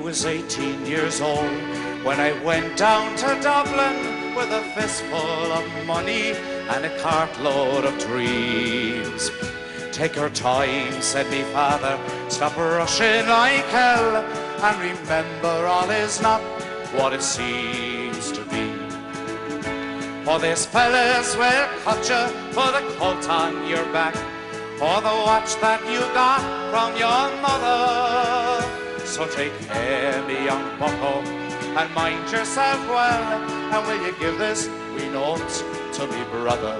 was 18 years old when I went down to Dublin with a fistful of money and a cartload of dreams. Take your time, said me father, stop rushing like hell, and remember all is not what it seems to be. For these fellas will cut you for the coat on your back, or the watch that you got from your mother. So take care, me young bucko, and mind yourself well, and will you give this wee note to me brother?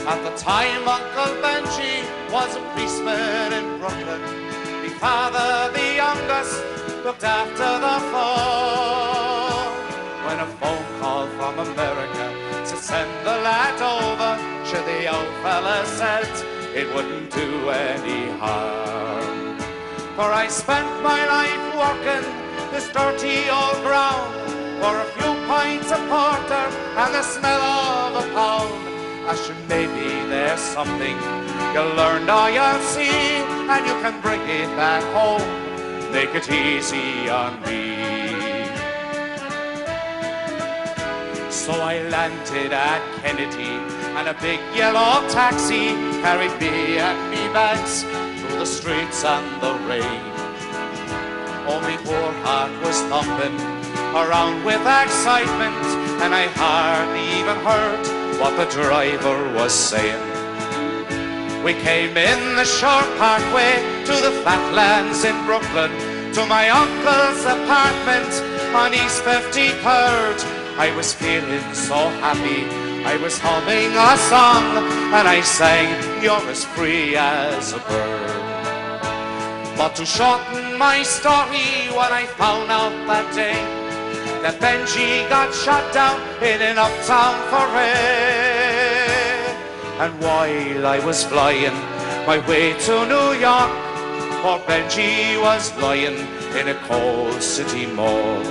At the time Uncle Benji was a policeman in Brooklyn. Me father, the youngest, looked after the phone. When a phone call from America said send the lad over, sure the old fella said it wouldn't do any harm. For I spent my life working this dirty old ground for a few pints of porter and the smell of a pound. I should maybe there's something you'll learn or you'll see, and you can bring it back home, make it easy on me. So I landed at Kennedy, and a big yellow taxi carried me and me bags through the streets and the rain. Oh, my poor heart was thumping around with excitement, and I hardly even heard what the driver was saying. We came in the short parkway to the flatlands in Brooklyn, to my uncle's apartment on East 53rd. I was feeling so happy, I was humming a song, and I sang, you're as free as a bird. But to shorten my story, what I found out that day, that Benji got shot down in an uptown foray. And while I was flying my way to New York, poor Benji was lying in a cold city mall.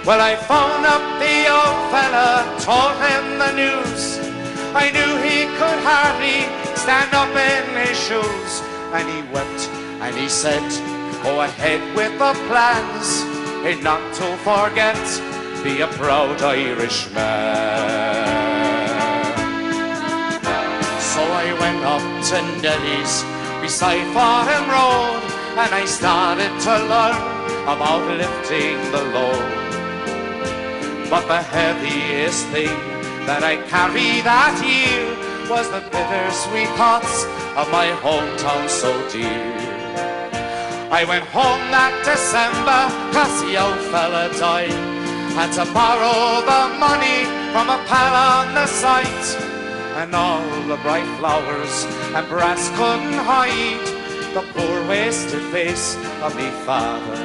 Well, I phoned up the old fella, told him the news. I knew he could hardly stand up in his shoes. And he wept and he said, go ahead with the plans, and not to forget, be a proud Irishman. So I went up to Nelly's beside Farnham Road, and I started to learn about lifting the load. But the heaviest thing that I carried that year was the bittersweet thoughts of my hometown so dear. I went home that December, cause the old fella died. Had to borrow the money from a pal on the site, and all the bright flowers and brass couldn't hide the poor wasted face of me father.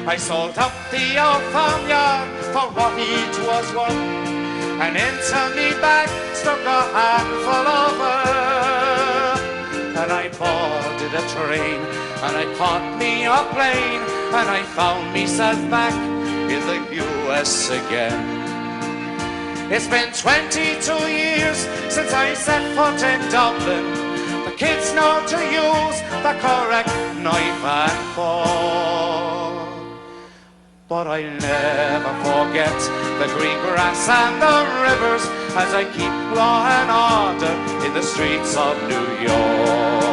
I sold up the old farmyard for what it was worth, and into me bag stuck a handful of earth. And I boarded a train, and I caught me a plane, and I found myself back in the US again. It's been 22 years since I set foot in Dublin. The kids know to use the correct knife and fork, but I'll never forget the green grass and the rivers as I keep law and order in the streets of New York.